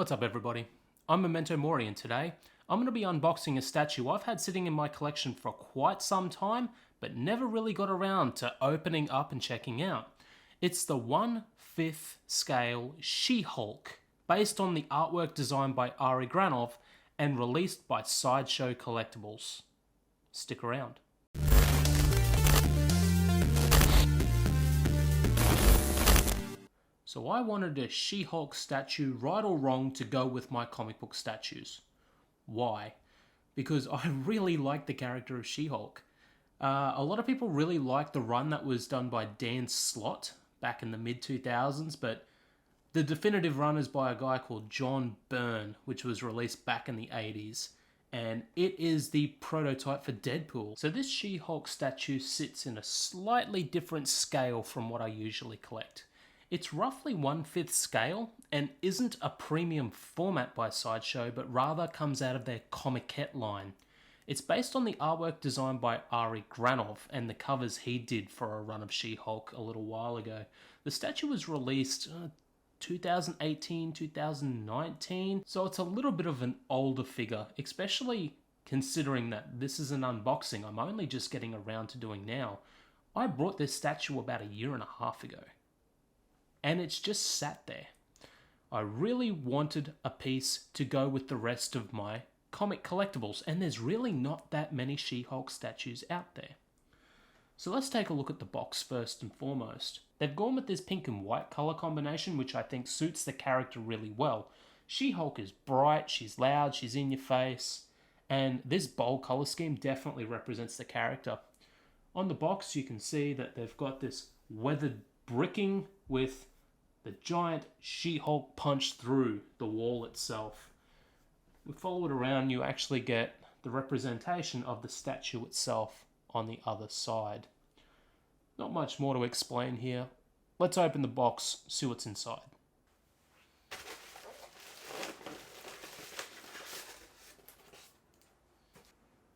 What's up everybody? I'm Memento Mori and today I'm going to be unboxing a statue I've had sitting in my collection for quite some time but never really got around to opening up and checking out. It's the 1/5 scale She-Hulk based on the artwork designed by Adi Granov and released by Sideshow Collectables. Stick around. So I wanted a She-Hulk statue, right or wrong, to go with my comic book statues. Why? Because I really like the character of She-Hulk. A lot of people really like the run that was done by Dan Slott back in the mid-2000s, but the definitive run is by a guy called John Byrne, which was released back in the 80s. And it is the prototype for Deadpool. So this She-Hulk statue sits in a slightly different scale from what I usually collect. It's roughly 1/5 scale and isn't a premium format by Sideshow, but rather comes out of their Comiquette line. It's based on the artwork designed by Adi Granov and the covers he did for a run of She-Hulk a little while ago. The statue was released 2018, 2019, so it's a little bit of an older figure, especially considering that this is an unboxing I'm only just getting around to doing now. I bought this statue about a year and a half ago. And it's just sat there. I really wanted a piece to go with the rest of my comic collectibles, and there's really not that many She-Hulk statues out there. So let's take a look at the box first and foremost. They've gone with this pink and white color combination, which I think suits the character really well. She-Hulk is bright, she's loud, she's in your face, and this bold color scheme definitely represents the character. On the box you can see that they've got this weathered bricking with the giant She-Hulk punched through the wall itself. We follow it around, you actually get the representation of the statue itself on the other side. Not much more to explain here. Let's open the box, see what's inside.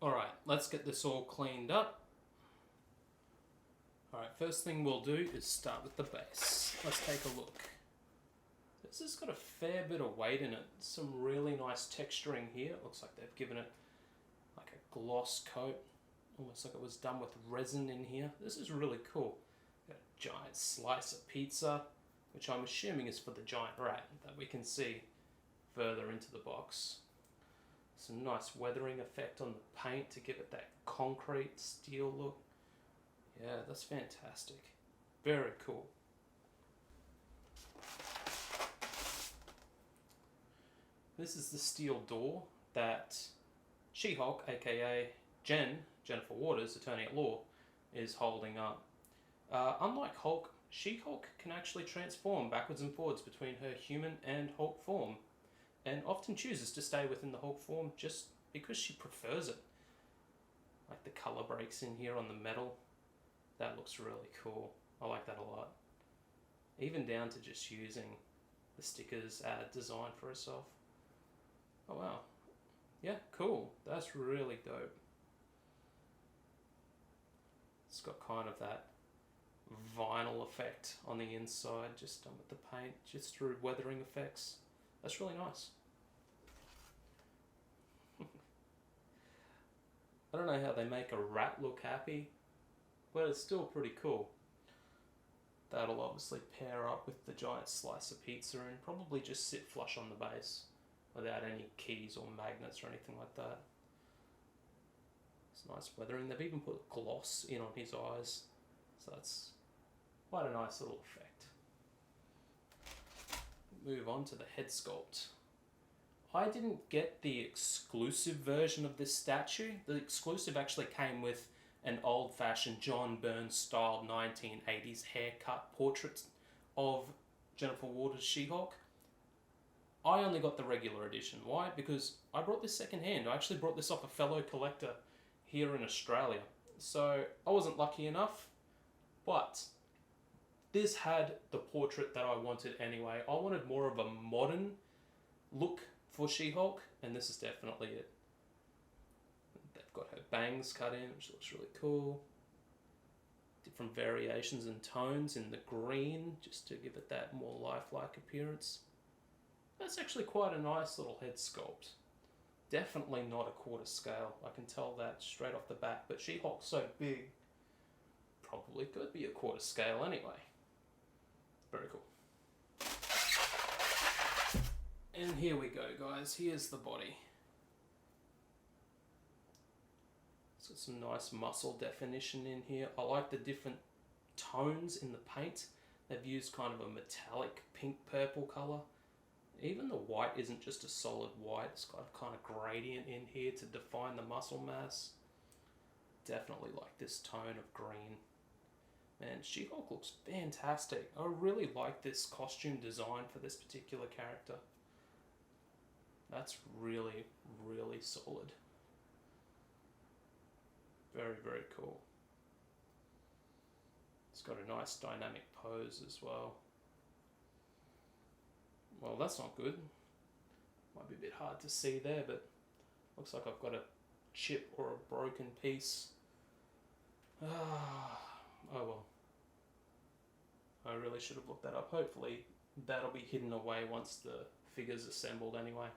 Alright, let's get this all cleaned up. Alright, first thing we'll do is start with the base. Let's take a look. This has got a fair bit of weight in it. Some really nice texturing here. It looks like they've given it like a gloss coat. Almost like it was done with resin in here. This is really cool. Got a giant slice of pizza, which I'm assuming is for the giant rat that we can see further into the box. Some nice weathering effect on the paint to give it that concrete steel look. Yeah, that's fantastic. Very cool. This is the steel door that She-Hulk, aka Jennifer Waters, attorney at law, is holding up. Unlike Hulk, She-Hulk can actually transform backwards and forwards between her human and Hulk form, and often chooses to stay within the Hulk form just because she prefers it. Like the color breaks in here on the metal. That looks really cool. I like that a lot. Even down to just using the stickers designed for herself. Oh wow. Yeah, cool. That's really dope. It's got kind of that vinyl effect on the inside, just done with the paint, just through weathering effects. That's really nice. I don't know how they make a rat look happy, but it's still pretty cool. That'll obviously pair up with the giant slice of pizza and probably just sit flush on the base without any keys or magnets or anything like that. It's nice weathering. They've even put gloss in on his eyes, so that's quite a nice little effect. Move on to the head sculpt. I didn't get the exclusive version of this statue. The exclusive actually came with an old-fashioned John Byrne style 1980s haircut portrait of Jennifer Waters' She-Hulk. I only got the regular edition. Why? Because I brought this secondhand. I actually brought this off a fellow collector here in Australia. So I wasn't lucky enough, but this had the portrait that I wanted anyway. I wanted more of a modern look for She-Hulk, and this is definitely it. They've got her bangs cut in, which looks really cool. Different variations and tones in the green, just to give it that more lifelike appearance. That's actually quite a nice little head sculpt. Definitely not a quarter scale. I can tell that straight off the bat. But She-Hulk's so big, probably could be a quarter scale anyway. Very cool. And here we go, guys. Here's the body. It's got some nice muscle definition in here. I like the different tones in the paint. They've used kind of a metallic pink-purple colour. Even the white isn't just a solid white. It's got a kind of gradient in here to define the muscle mass. Definitely like this tone of green. Man, She-Hulk looks fantastic. I really like this costume design for this particular character. That's really, really solid. Very, very cool. It's got a nice dynamic pose as well. Well, that's not good. Might be a bit hard to see there, but looks like I've got a chip or a broken piece. Oh well. I really should have looked that up. Hopefully that'll be hidden away once the figure's assembled anyway.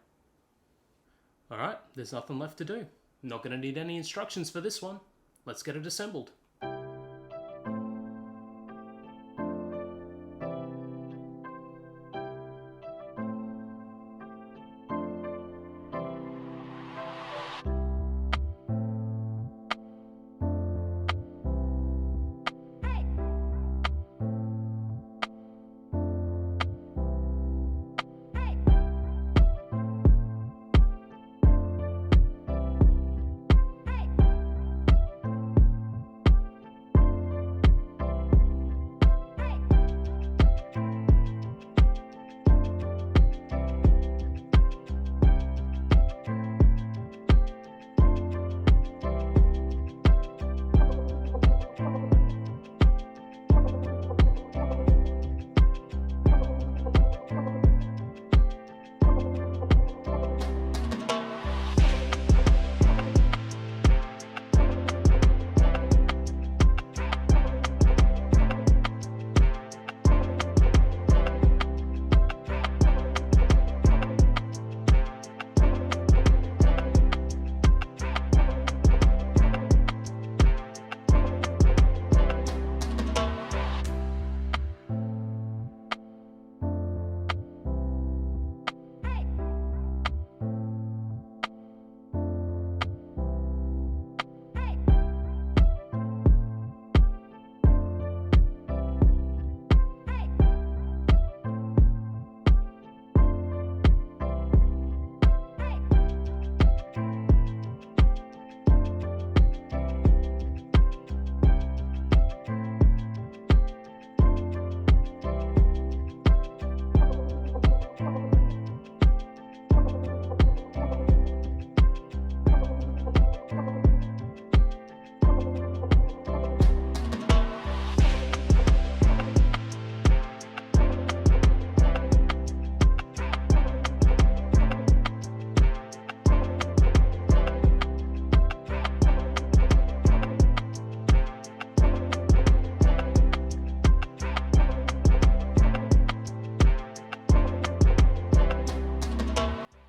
Alright, there's nothing left to do. Not going to need any instructions for this one. Let's get it assembled.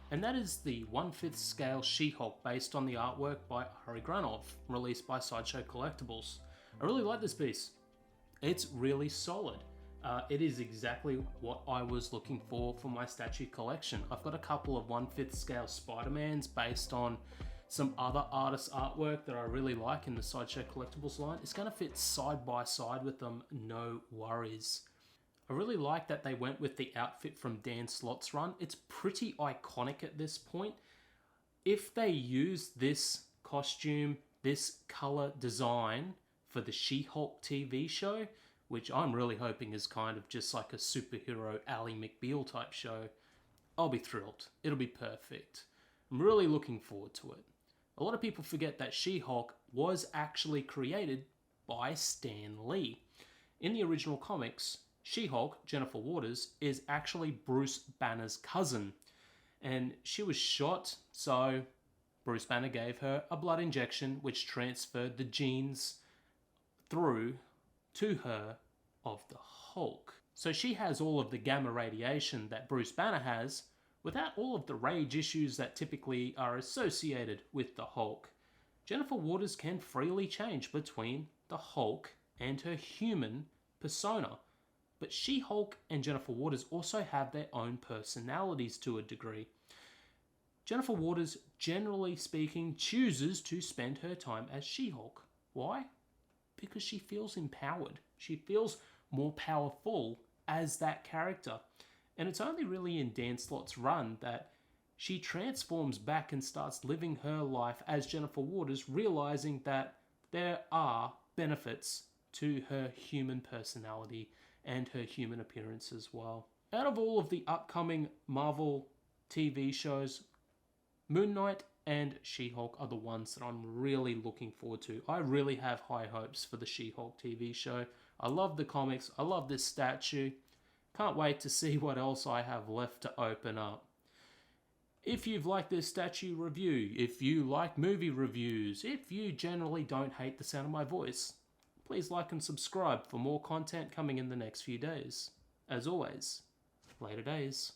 And that is the 1/5 scale She-Hulk based on the artwork by Adi Granov, released by Sideshow Collectables. I really like this piece. It's really solid. It is exactly what I was looking for my statue collection. I've got a couple of 1/5 scale Spider-Mans based on some other artists' artwork that I really like in the Sideshow Collectables line. It's going to fit side by side with them, no worries. I really like that they went with the outfit from Dan Slott's run. It's pretty iconic at this point. If they use this costume, this color design for the She-Hulk TV show, which I'm really hoping is kind of just like a superhero Ally McBeal type show, I'll be thrilled. It'll be perfect. I'm really looking forward to it. A lot of people forget that She-Hulk was actually created by Stan Lee. In the original comics, She-Hulk, Jennifer Waters, is actually Bruce Banner's cousin. And she was shot, so Bruce Banner gave her a blood injection which transferred the genes through to her of the Hulk. So she has all of the gamma radiation that Bruce Banner has, Without all of the rage issues that typically are associated with the Hulk, Jennifer Waters can freely change between the Hulk and her human persona. But She-Hulk and Jennifer Waters also have their own personalities to a degree. Jennifer Waters, generally speaking, chooses to spend her time as She-Hulk. Why? Because she feels empowered. She feels more powerful as that character. And it's only really in Dan Slott's run that she transforms back and starts living her life as Jennifer Waters, realizing that there are benefits to her human personality and her human appearance as well. Out of all of the upcoming Marvel TV shows, Moon Knight and She-Hulk are the ones that I'm really looking forward to. I really have high hopes for the She-Hulk TV show. I love the comics. I love this statue. Can't wait to see what else I have left to open up. If you've liked this statue review, if you like movie reviews, if you generally don't hate the sound of my voice, please like and subscribe for more content coming in the next few days. As always, later days.